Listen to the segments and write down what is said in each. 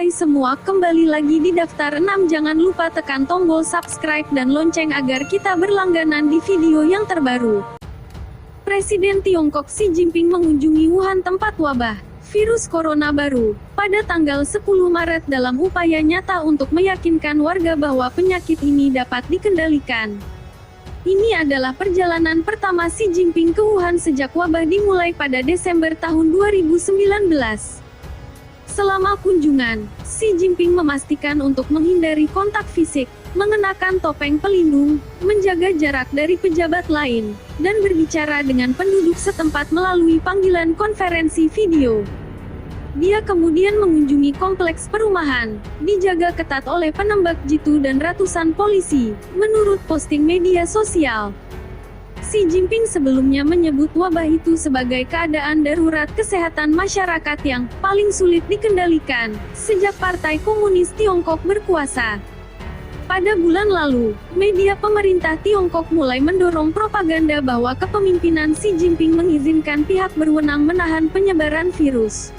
Hai semua, kembali lagi di Daftar 6. Jangan lupa tekan tombol subscribe dan lonceng agar kita berlangganan di video yang terbaru. Presiden Tiongkok Xi Jinping mengunjungi Wuhan, tempat wabah virus corona baru, pada tanggal 10 Maret dalam upaya nyata untuk meyakinkan warga bahwa penyakit ini dapat dikendalikan. Ini adalah perjalanan pertama Xi Jinping ke Wuhan sejak wabah dimulai pada Desember tahun 2019. Selama kunjungan, Xi Jinping memastikan untuk menghindari kontak fisik, mengenakan topeng pelindung, menjaga jarak dari pejabat lain, dan berbicara dengan penduduk setempat melalui panggilan konferensi video. Dia kemudian mengunjungi kompleks perumahan, dijaga ketat oleh penembak jitu dan ratusan polisi, menurut posting media sosial. Xi Jinping sebelumnya menyebut wabah itu sebagai keadaan darurat kesehatan masyarakat yang paling sulit dikendalikan sejak Partai Komunis Tiongkok berkuasa. Pada bulan lalu, media pemerintah Tiongkok mulai mendorong propaganda bahwa kepemimpinan Xi Jinping mengizinkan pihak berwenang menahan penyebaran virus.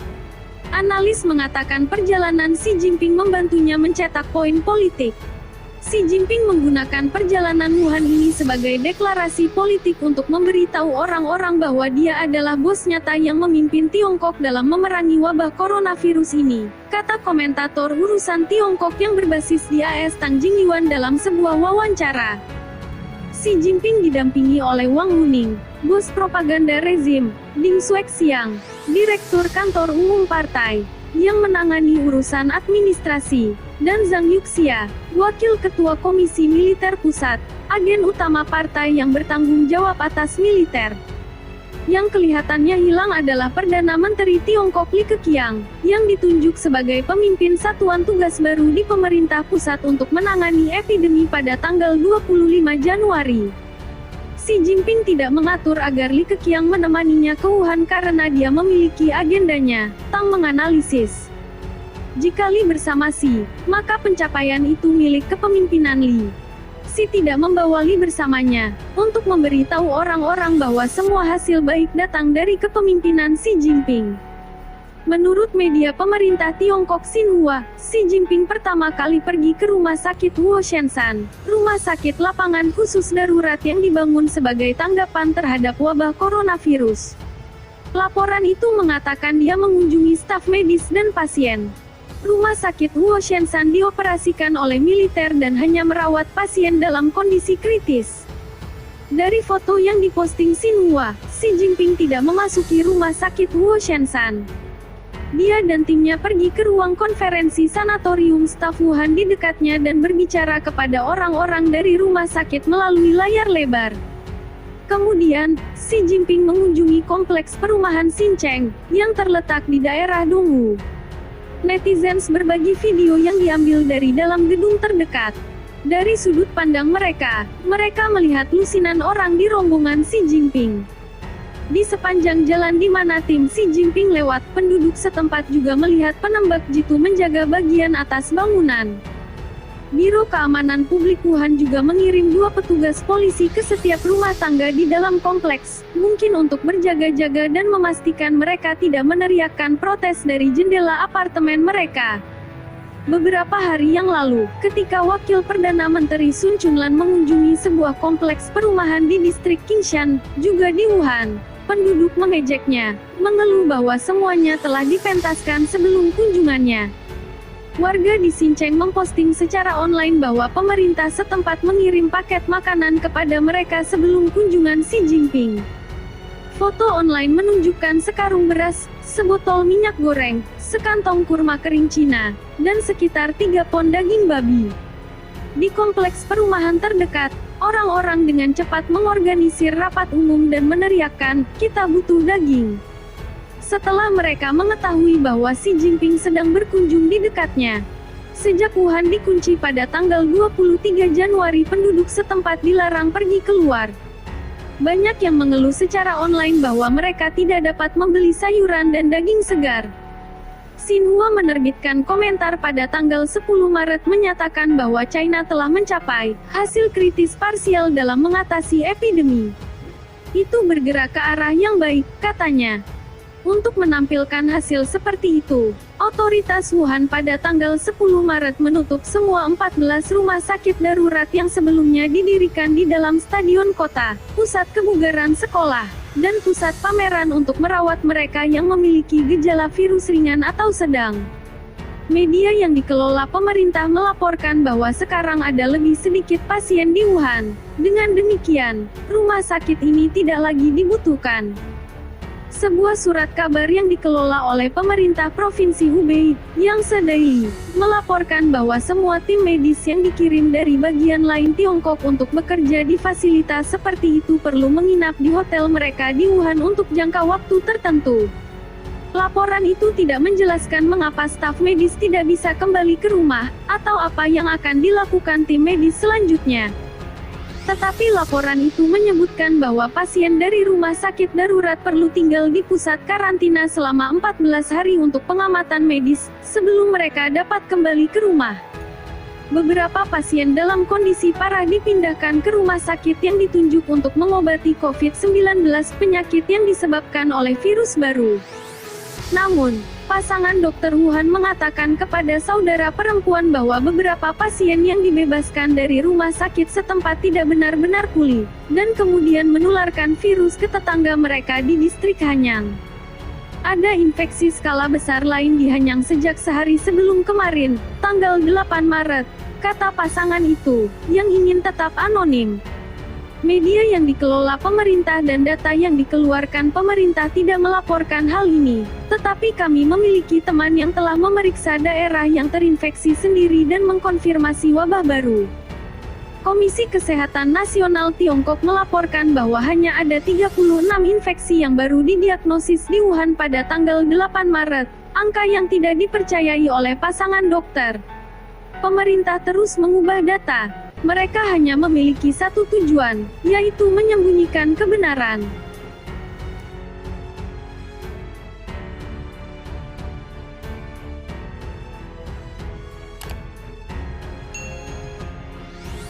Analis mengatakan perjalanan Xi Jinping membantunya mencetak poin politik. Xi Jinping menggunakan perjalanan Wuhan ini sebagai deklarasi politik untuk memberitahu orang-orang bahwa dia adalah bos nyata yang memimpin Tiongkok dalam memerangi wabah coronavirus ini, kata komentator urusan Tiongkok yang berbasis di AS Tang Jingliwan dalam sebuah wawancara. Xi Jinping didampingi oleh Wang Wuning, bos propaganda rezim, Ding Xuexiang, direktur kantor umum partai, yang menangani urusan administrasi, dan Zhang Yuxia, wakil ketua Komisi Militer Pusat, agen utama partai yang bertanggung jawab atas militer. Yang kelihatannya hilang adalah Perdana Menteri Tiongkok Li Keqiang, yang ditunjuk sebagai pemimpin satuan tugas baru di pemerintah pusat untuk menangani epidemi pada tanggal 25 Januari. Xi Jinping tidak mengatur agar Li Keqiang menemaninya ke Wuhan karena dia memiliki agendanya, Tang menganalisis. Jika Li bersama Xi, maka pencapaian itu milik kepemimpinan Li. Xi tidak membawa Li bersamanya, untuk memberitahu orang-orang bahwa semua hasil baik datang dari kepemimpinan Xi Jinping. Menurut media pemerintah Tiongkok Xinhua, Xi Jinping pertama kali pergi ke rumah sakit Huoshenshan, rumah sakit lapangan khusus darurat yang dibangun sebagai tanggapan terhadap wabah coronavirus. Laporan itu mengatakan dia mengunjungi staf medis dan pasien. Rumah sakit Huoshenshan dioperasikan oleh militer dan hanya merawat pasien dalam kondisi kritis. Dari foto yang diposting Xinhua, Xi Jinping tidak memasuki rumah sakit Huoshenshan. Dia dan timnya pergi ke ruang konferensi sanatorium staf Wuhan di dekatnya dan berbicara kepada orang-orang dari rumah sakit melalui layar lebar. Kemudian, Xi Jinping mengunjungi kompleks perumahan Xincheng, yang terletak di daerah Dongwu. Netizens berbagi video yang diambil dari dalam gedung terdekat. Dari sudut pandang mereka melihat lusinan orang di rombongan Xi Jinping. Di sepanjang jalan di mana tim Xi Jinping lewat, penduduk setempat juga melihat penembak jitu menjaga bagian atas bangunan. Biro Keamanan Publik Wuhan juga mengirim 2 petugas polisi ke setiap rumah tangga di dalam kompleks, mungkin untuk berjaga-jaga dan memastikan mereka tidak meneriakkan protes dari jendela apartemen mereka. Beberapa hari yang lalu, ketika Wakil Perdana Menteri Sun Chunlan mengunjungi sebuah kompleks perumahan di distrik Qingshan, juga di Wuhan, penduduk mengejeknya, mengeluh bahwa semuanya telah dipentaskan sebelum kunjungannya. Warga di Xincheng memposting secara online bahwa pemerintah setempat mengirim paket makanan kepada mereka sebelum kunjungan Xi Jinping. Foto online menunjukkan sekarung beras, sebotol minyak goreng, sekantong kurma kering Cina, dan sekitar 3 pon daging babi. Di kompleks perumahan terdekat, orang-orang dengan cepat mengorganisir rapat umum dan meneriakkan, "Kita butuh daging." Setelah mereka mengetahui bahwa Xi Jinping sedang berkunjung di dekatnya. Sejak Wuhan dikunci pada tanggal 23 Januari, penduduk setempat dilarang pergi keluar. Banyak yang mengeluh secara online bahwa mereka tidak dapat membeli sayuran dan daging segar. Xinhua menerbitkan komentar pada tanggal 10 Maret menyatakan bahwa China telah mencapai hasil kritis parsial dalam mengatasi epidemi. Itu bergerak ke arah yang baik, katanya. Untuk menampilkan hasil seperti itu, otoritas Wuhan pada tanggal 10 Maret menutup semua 14 rumah sakit darurat yang sebelumnya didirikan di dalam stadion kota, pusat kebugaran sekolah, dan pusat pameran untuk merawat mereka yang memiliki gejala virus ringan atau sedang. Media yang dikelola pemerintah melaporkan bahwa sekarang ada lebih sedikit pasien di Wuhan. Dengan demikian, rumah sakit ini tidak lagi dibutuhkan. Sebuah surat kabar yang dikelola oleh pemerintah Provinsi Hubei, Yangtze Daily, melaporkan bahwa semua tim medis yang dikirim dari bagian lain Tiongkok untuk bekerja di fasilitas seperti itu perlu menginap di hotel mereka di Wuhan untuk jangka waktu tertentu. Laporan itu tidak menjelaskan mengapa staf medis tidak bisa kembali ke rumah, atau apa yang akan dilakukan tim medis selanjutnya. Tetapi laporan itu menyebutkan bahwa pasien dari rumah sakit darurat perlu tinggal di pusat karantina selama 14 hari untuk pengamatan medis, sebelum mereka dapat kembali ke rumah. Beberapa pasien dalam kondisi parah dipindahkan ke rumah sakit yang ditunjuk untuk mengobati COVID-19, penyakit yang disebabkan oleh virus baru. Namun, pasangan dokter Wuhan mengatakan kepada saudara perempuan bahwa beberapa pasien yang dibebaskan dari rumah sakit setempat tidak benar-benar pulih, dan kemudian menularkan virus ke tetangga mereka di distrik Hanyang. Ada infeksi skala besar lain di Hanyang sejak sehari sebelum kemarin, tanggal 8 Maret, kata pasangan itu, yang ingin tetap anonim. Media yang dikelola pemerintah dan data yang dikeluarkan pemerintah tidak melaporkan hal ini, tetapi kami memiliki teman yang telah memeriksa daerah yang terinfeksi sendiri dan mengkonfirmasi wabah baru. Komisi Kesehatan Nasional Tiongkok melaporkan bahwa hanya ada 36 infeksi yang baru didiagnosis di Wuhan pada tanggal 8 Maret, angka yang tidak dipercayai oleh pasangan dokter. Pemerintah terus mengubah data. Mereka hanya memiliki satu tujuan, yaitu menyembunyikan kebenaran.